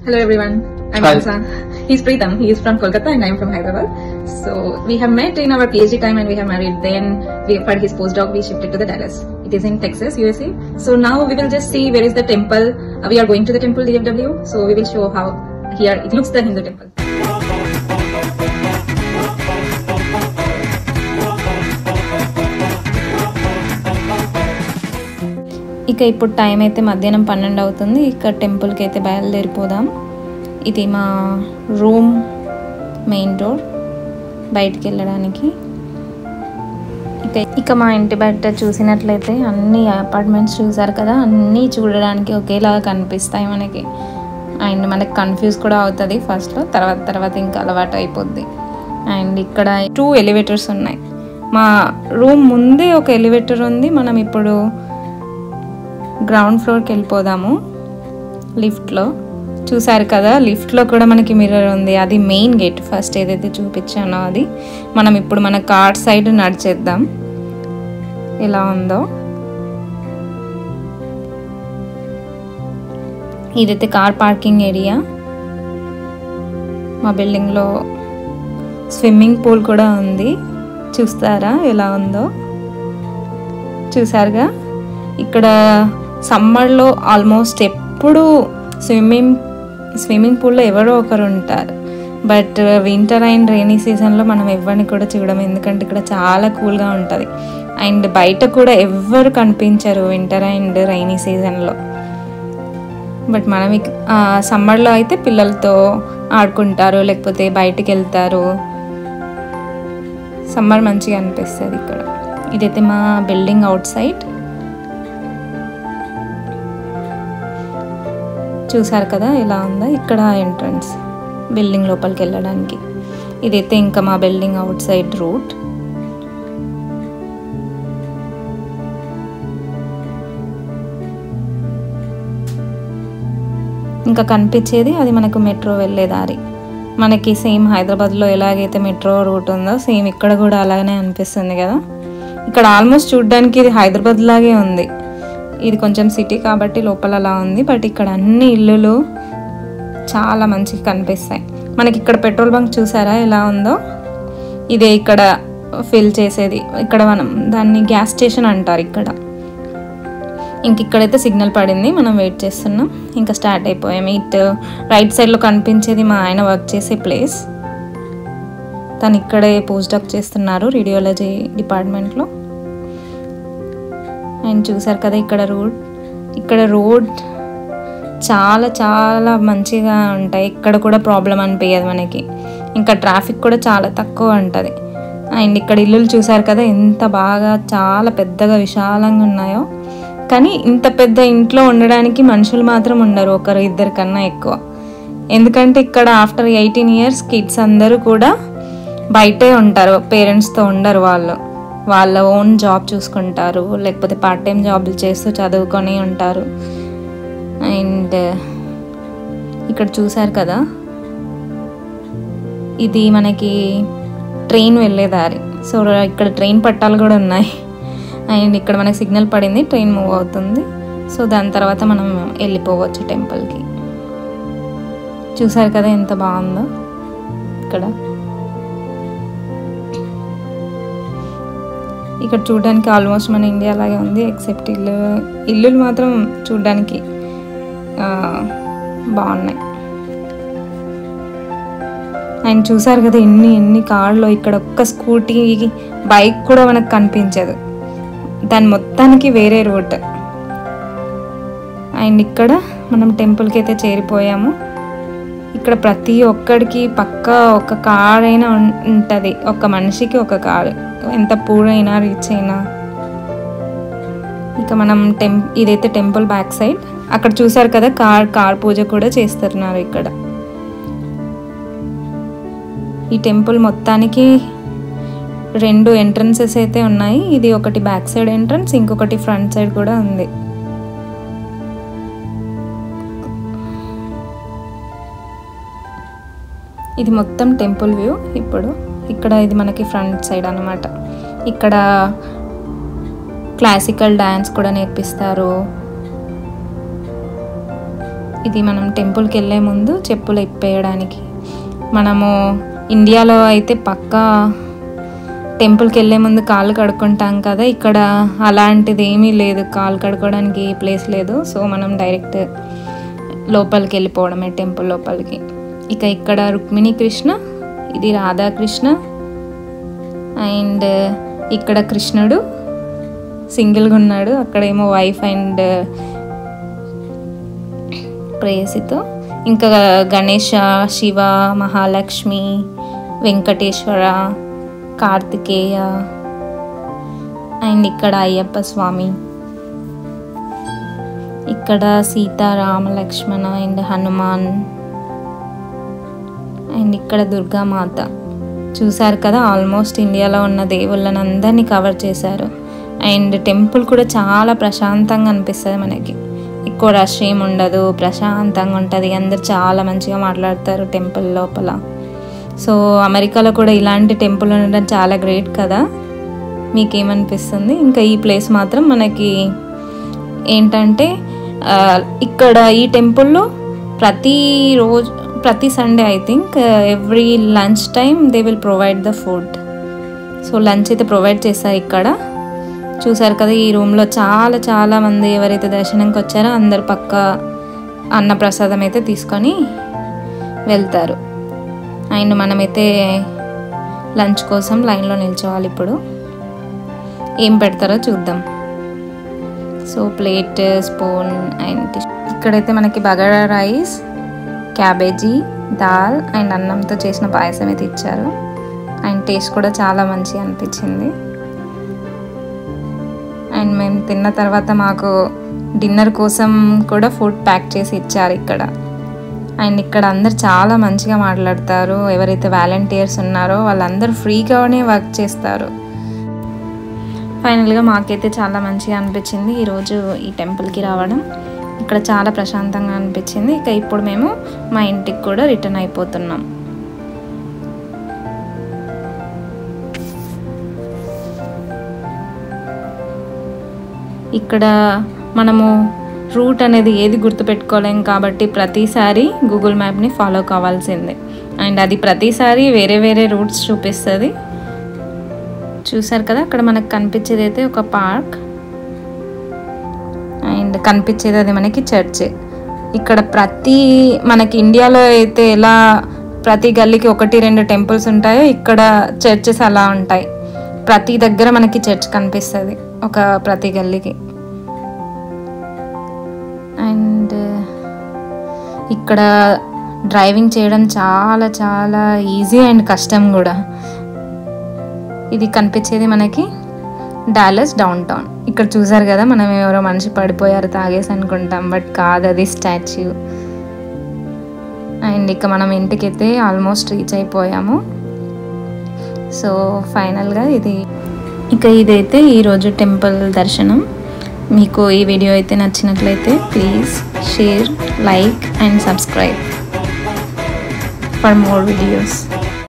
Hello everyone, I'm Ansa. He's Preetham, he is from Kolkata and I'm from Hyderabad. So we have met in our PhD time and we have married. Then for his postdoc we shifted to the Dallas. It is in Texas, USA. So now we will just see where is the temple. We are going to the temple DFW. So we will show how here it looks the Hindu temple. ఇక ఇప్పుడు time అయితే మధ్యాహ్నం 12 అవుతుంది. ఇక్కడ టెంపుల్కి అయితే బయలుదేరిపోదాం. ఇది మా రూమ్ మెయిన్ డోర్ బయటికి వెళ్ళడానికి. ఇక మా ఇంటి బయట చూసినట్లయితే అన్ని అపార్ట్మెంట్స్ చూసారు కదా, అన్నీ చూడడానికి ఒకేలాగా కనిపిస్తాయి మనకి. అండ్ మనకి కన్ఫ్యూజ్ కూడా అవుతుంది ఫస్ట్లో, తర్వాత ఇంకా అలవాటు అయిపోద్ది. అండ్ ఇక్కడ 2 ఎలివేటర్స్ ఉన్నాయి. మా రూమ్ ముందే ఒక ఎలివేటర్ ఉంది. మనం ఇప్పుడు గ్రౌండ్ ఫ్లోర్కి వెళ్ళిపోదాము. లిఫ్ట్లో చూసారు కదా, లిఫ్ట్లో కూడా మనకి మిర్రర్ ఉంది. అది మెయిన్ గేట్, ఫస్ట్ ఏదైతే చూపించానో అది. మనం ఇప్పుడు మన కార్ సైడ్ నడిచేద్దాం ఎలా ఉందో. ఇదైతే కార్ పార్కింగ్ ఏరియా. మా బిల్డింగ్లో స్విమ్మింగ్ పూల్ కూడా ఉంది. చూస్తారా ఎలా ఉందో, చూసారుగా. ఇక్కడ సమ్మర్లో ఆల్మోస్ట్ ఎప్పుడు స్విమ్మింగ్ పూల్లో ఎవరో ఒకరు ఉంటారు. బట్ వింటర్ అండ్ రైనీ సీజన్లో మనం ఎవరిని కూడా చూడము, ఎందుకంటే ఇక్కడ చాలా కూల్గా ఉంటుంది. అండ్ బయట కూడా ఎవ్వరు కనిపించరు వింటర్ అండ్ రైనీ సీజన్లో. బట్ మనం సమ్మర్లో అయితే పిల్లలతో ఆడుకుంటారు, లేకపోతే బయటికి వెళ్తారు. సమ్మర్ మంచిగా అనిపిస్తుంది ఇక్కడ. ఇదైతే మా బిల్డింగ్ అవుట్ సైడ్. చూసారు కదా ఎలా ఉందో. ఇక్కడ ఎంట్రన్స్ బిల్డింగ్ లోపలికి వెళ్ళడానికి. ఇదైతే ఇంకా మా బిల్డింగ్ అవుట్ సైడ్ రూట్. ఇంకా కనిపించేది అది మనకు మెట్రో వెళ్ళే దారి. మనకి సేమ్ హైదరాబాద్లో ఎలాగైతే మెట్రో రూట్ ఉందో సేమ్ ఇక్కడ కూడా అలాగనే అనిపిస్తుంది కదా. ఇక్కడ ఆల్మోస్ట్ చూడడానికి ఇది హైదరాబాద్ లాగే ఉంది. ఇది కొంచెం సిటీ కాబట్టి లోపల అలా ఉంది. బట్ ఇక్కడ అన్ని ఇల్లులు చాలా మంచిగా కనిపిస్తాయి మనకి. ఇక్కడ పెట్రోల్ బంక్ చూసారా ఎలా ఉందో. ఇదే ఇక్కడ ఫిల్ చేసేది. ఇక్కడ మనం దాన్ని గ్యాస్ స్టేషన్ అంటారు ఇక్కడ. ఇక్కడైతే సిగ్నల్ పడింది, మనం వెయిట్ చేస్తున్నాం. ఇంకా స్టార్ట్ అయిపోయాము. ఇటు రైట్ సైడ్లో కనిపించేది మా ఆయన వర్క్ చేసే ప్లేస్. తను ఇక్కడే పోస్ట్ డాక్ చేస్తున్నారు రేడియాలజీ డిపార్ట్మెంట్లో. అండ్ చూసారు కదా ఇక్కడ రోడ్ చాలా చాలా మంచిగా ఉంటాయి. ఇక్కడ కూడా ప్రాబ్లం అనిపించదు మనకి. ఇంకా ట్రాఫిక్ కూడా చాలా తక్కువ ఉంటుంది. అండ్ ఇక్కడ ఇల్లులు చూసారు కదా ఎంత బాగా చాలా పెద్దగా విశాలంగా ఉన్నాయో. కానీ ఇంత పెద్ద ఇంట్లో ఉండడానికి మనుషులు మాత్రం ఉండరు, 1-2 కన్నా ఎక్కువ. ఎందుకంటే ఇక్కడ ఆఫ్టర్ 18 years కిడ్స్ అందరూ కూడా బయటే ఉంటారు, పేరెంట్స్తో ఉండరు. వాళ్ళ ఓన్ జాబ్ చూసుకుంటారు, లేకపోతే పార్ట్ టైం జాబ్లు చేస్తూ చదువుకొని ఉంటారు. అండ్ ఇక్కడ చూసారు కదా, ఇది మనకి ట్రైన్ వెళ్ళే దారి. సో ఇక్కడ ట్రైన్ పట్టాలు కూడా ఉన్నాయి. అండ్ ఇక్కడ మనకి సిగ్నల్ పడింది, ట్రైన్ మూవ్ అవుతుంది. సో దాని తర్వాత మనం వెళ్ళిపోవచ్చు టెంపుల్కి. చూసారు కదా ఎంత బాగుందో ఇక్కడ చూడడానికి ఆల్మోస్ట్ మన ఇండియా లాగే ఉంది. ఎక్సెప్ట్ ఇల్లులు మాత్రం చూడడానికి బాగున్నాయి. అండ్ చూసారు కదా ఎన్ని కార్లో. ఇక్కడ ఒక్క స్కూటీ బైక్ కూడా మనకు కనిపించదు, దాని మొత్తానికి వేరే రూట్. అండ్ ఇక్కడ మనం టెంపుల్కి అయితే చేరిపోయాము. ఇక్కడ ప్రతి ఒక్కడికి పక్కా ఒక కార్ అయినా ఉంటుంది, ఒక మనిషికి ఒక కారు, ఎంత పూర్ అయినా రిచ్ అయినా. ఇక మనం ఇదైతే టెంపుల్ బ్యాక్ సైడ్. అక్కడ చూసారు కదా కార్ పూజ కూడా చేస్తున్నారు ఇక్కడ. ఈ టెంపుల్ మొత్తానికి 2 ఎంట్రన్సెస్ అయితే ఉన్నాయి. ఇది ఒకటి బ్యాక్ సైడ్ ఎంట్రన్స్, ఇంకొకటి ఫ్రంట్ సైడ్ కూడా ఉంది. ఇది మొత్తం టెంపుల్ వ్యూ. ఇక్కడ ఇది మనకి ఫ్రంట్ సైడ్ అన్నమాట. ఇక్కడ క్లాసికల్ డాన్స్ కూడా నేర్పిస్తారు. ఇది మనం టెంపుల్కి వెళ్ళే ముందు చెప్పులు ఇప్పేయడానికి. మనము ఇండియాలో అయితే పక్కా టెంపుల్కి వెళ్ళే ముందు కాళ్ళు కడుక్కుంటాం కదా, ఇక్కడ అలాంటిది ఏమీ లేదు, కాళ్ళు కడుక్కోవడానికి ప్లేస్ లేదు. సో మనం డైరెక్ట్ లోపలికి వెళ్ళిపోవడమే టెంపుల్ లోపలికి. ఇక ఇక్కడ రుక్మిణి కృష్ణ, ఇది రాధాకృష్ణ, అండ్ ఇక్కడ కృష్ణుడు సింగిల్గా ఉన్నాడు, అక్కడేమో వైఫ్ అండ్ ప్రేయసితో. ఇంకా గణేష, శివ, మహాలక్ష్మి, వెంకటేశ్వర, కార్తికేయ, అండ్ ఇక్కడ అయ్యప్ప స్వామి, ఇక్కడ సీతారామ లక్ష్మణ అండ్ హనుమాన్, అండ్ ఇక్కడ దుర్గామాత. చూసారు కదా, ఆల్మోస్ట్ ఇండియాలో ఉన్న దేవుళ్ళని అందరినీ కవర్ చేశారు. అండ్ టెంపుల్ కూడా చాలా ప్రశాంతంగా అనిపిస్తుంది మనకి, ఎక్కువ రష్ ఏమి ఉండదు, ప్రశాంతంగా ఉంటుంది. అందరు చాలా మంచిగా మాట్లాడతారు టెంపుల్ లోపల. సో అమెరికాలో కూడా ఇలాంటి టెంపుల్ ఉండడం చాలా గ్రేట్ కదా, మీకేమనిపిస్తుంది? ఇంకా ఈ ప్లేస్ మాత్రం మనకి ఏంటంటే ఇక్కడ ఈ టెంపుల్లో ప్రతి Sunday I think every lunch time they will provide the food. So lunch అయితే ప్రొవైడ్ చేస్తారు ఇక్కడ. చూసారు కదా, ఈ రూమ్లో చాలా మంది ఎవరైతే దర్శనంకి వచ్చారో అందరు పక్క అన్నప్రసాదం అయితే తీసుకొని వెళ్తారు. అండ్ మనమైతే లంచ్ కోసం లైన్లో నిల్చోవాలి. ఇప్పుడు ఏం పెడతారో చూద్దాం. సో ప్లేట్, స్పూన్ అండ్ ఇక్కడైతే మనకి bagara rice, cabbage, dal and అన్నంతో చేసిన పాయసం అయితే ఇచ్చారు. అండ్ టేస్ట్ కూడా చాలా మంచిగా అనిపించింది. అండ్ మేము తిన్న తర్వాత మాకు డిన్నర్ కోసం కూడా ఫుడ్ ప్యాక్ చేసి ఇచ్చారు ఇక్కడ. అండ్ ఇక్కడ అందరు చాలా మంచిగా మాట్లాడతారు. ఎవరైతే వాలంటీర్స్ ఉన్నారో వాళ్ళందరూ ఫ్రీగానే వర్క్ చేస్తారు. ఫైనల్గా మాకైతే చాలా మంచిగా అనిపించింది ఈరోజు ఈ టెంపుల్కి రావడం. ఇక్కడ చాలా ప్రశాంతంగా అనిపించింది. ఇక ఇప్పుడు మేము మా ఇంటికి కూడా రిటర్న్ అయిపోతున్నాం. ఇక్కడ మనము రూట్ అనేది ఏది గుర్తుపెట్టుకోలేం కాబట్టి ప్రతిసారి గూగుల్ మ్యాప్ని ఫాలో కావాల్సిందే. అండ్ అది ప్రతిసారి వేరే రూట్స్ చూపిస్తుంది. చూసారు కదా, అక్కడ మనకు కనిపించేది అయితే ఒక పార్క్ అండ్ కనిపించేది అది మనకి చర్చ్. ఇక్కడ మనకి ఇండియాలో అయితే ఎలా ప్రతి గల్లీకి 1-2 టెంపుల్స్ ఉంటాయో ఇక్కడ చర్చెస్ అలా ఉంటాయి. ప్రతి దగ్గర మనకి చర్చ్ కనిపిస్తుంది ప్రతి గల్లీకి. అండ్ ఇక్కడ డ్రైవింగ్ చేయడం చాలా ఈజీ అండ్ కష్టం కూడా. ఇది కనిపించేది మనకి డాలస్ డౌన్ టౌన్. ఇక్కడ చూసారు కదా, మనం ఎవరో మనిషి పడిపోయారు తాగేసి అనుకుంటాం, బట్ కాదు, అది స్టాచ్యూ. అండ్ ఇక మనం ఇంటికైతే ఆల్మోస్ట్ రీచ్ అయిపోయాము. సో ఫైనల్గా ఇదైతే ఈరోజు టెంపుల్ దర్శనం. మీకు ఈ వీడియో అయితే నచ్చినట్లయితే please share, like and subscribe for more videos.